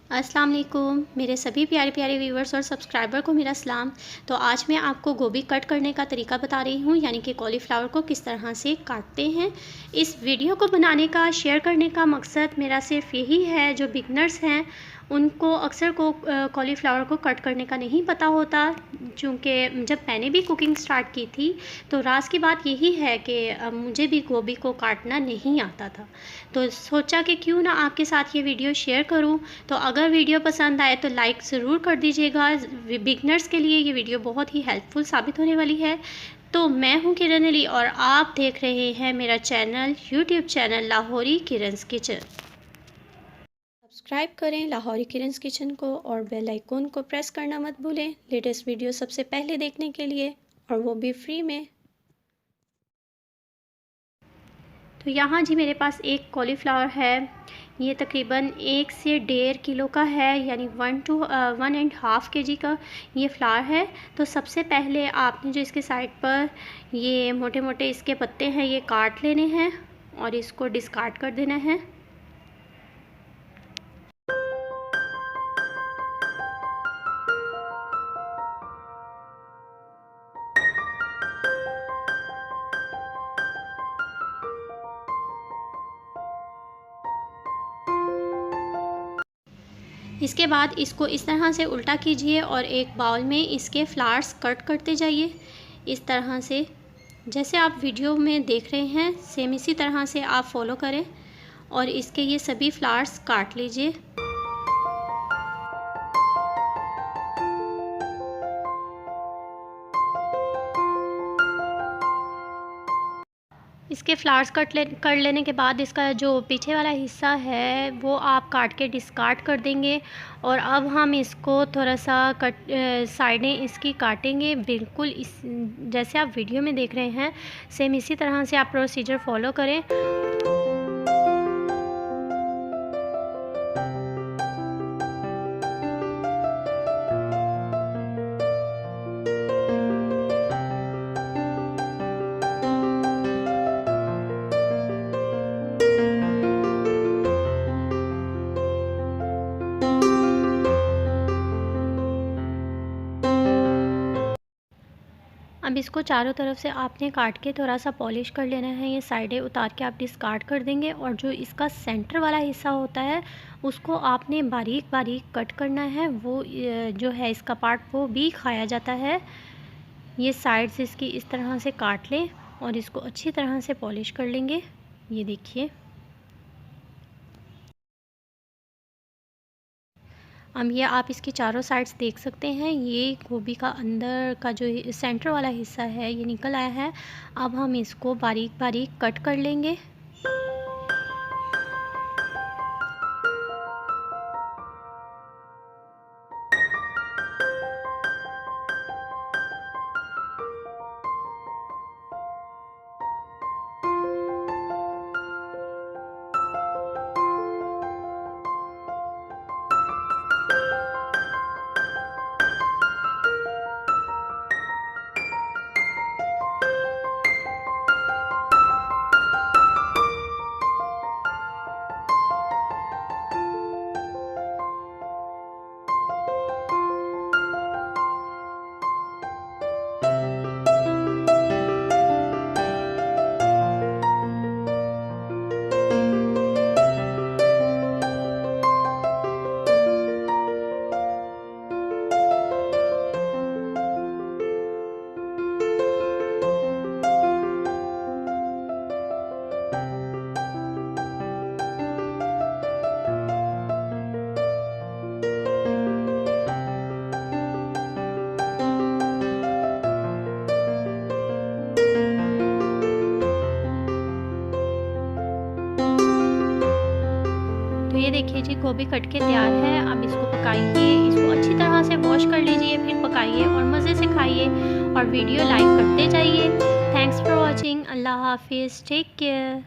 अस्सलाम वालेकुम मेरे सभी प्यारे प्यारे व्यूवर्स और सब्सक्राइबर को मेरा सलाम। तो आज मैं आपको गोभी कट करने का तरीका बता रही हूँ, यानी कि कॉलीफ्लावर को किस तरह से काटते हैं। इस वीडियो को बनाने का, शेयर करने का मकसद मेरा सिर्फ यही है, जो बिगनर्स हैं उनको अक्सर को कॉलीफ्लावर को कट करने का नहीं पता होता। चूँकि जब मैंने भी कुकिंग स्टार्ट की थी तो राज की बात यही है कि मुझे भी गोभी को काटना नहीं आता था। तो सोचा कि क्यों ना आपके साथ ये वीडियो शेयर करूं। तो अगर वीडियो पसंद आए तो लाइक ज़रूर कर दीजिएगा। बिगनर्स के लिए ये वीडियो बहुत ही हेल्पफुल साबित होने वाली है। तो मैं हूं किरण अली और आप देख रहे हैं मेरा channel, YouTube channel Lahori Kiran's kitchen. Subscribe करें लाहौरी किरन्स किचन को और बेल आइकन को प्रेस करना मत भूलें लेटेस्ट वीडियो सबसे पहले देखने के लिए, और वो भी फ्री में। तो यहाँ जी मेरे पास एक कॉलीफ्लावर है, ये तकरीबन 1 से 1.5 किलो का है, यानी 1.5 kg का ये फ्लावर है। तो सबसे पहले आपने जो इसके साइड पर ये मोटे मोटे इसके पत्ते हैं ये काट लेने हैं और इसको डिस्कार्ड कर देना है। इसके बाद इसको इस तरह से उल्टा कीजिए और एक बाउल में इसके फ्लावर्स कट करते जाइए इस तरह से। जैसे आप वीडियो में देख रहे हैं सेम इसी तरह से आप फॉलो करें और इसके ये सभी फ्लावर्स काट लीजिए। इसके फ्लावर्स कर लेने के बाद इसका जो पीछे वाला हिस्सा है वो आप काट के डिस्कार्ड कर देंगे। और अब हम इसको थोड़ा सा साइडें इसकी काटेंगे, बिल्कुल इस जैसे आप वीडियो में देख रहे हैं सेम इसी तरह से आप प्रोसीजर फॉलो करें। अब इसको चारों तरफ से आपने काट के थोड़ा सा पॉलिश कर लेना है। ये साइडें उतार के आप डिस्कार्ड कर देंगे और जो इसका सेंटर वाला हिस्सा होता है उसको आपने बारीक बारीक कट करना है। वो जो है इसका पार्ट वो भी खाया जाता है। ये साइड्स इसकी इस तरह से काट लें और इसको अच्छी तरह से पॉलिश कर लेंगे। ये देखिए, अब ये आप इसकी चारों साइड्स देख सकते हैं। ये गोभी का अंदर का जो सेंटर वाला हिस्सा है ये निकल आया है। अब हम इसको बारीक बारीक कट कर लेंगे। तो ये देखिए जी, गोभी कट के तैयार है। अब इसको पकाइए, इसको अच्छी तरह से वॉश कर लीजिए, फिर पकाइए और मज़े से खाइए और वीडियो लाइक करते जाइए। Thanks for watching. अल्लाह हाफिज़, टेक केयर।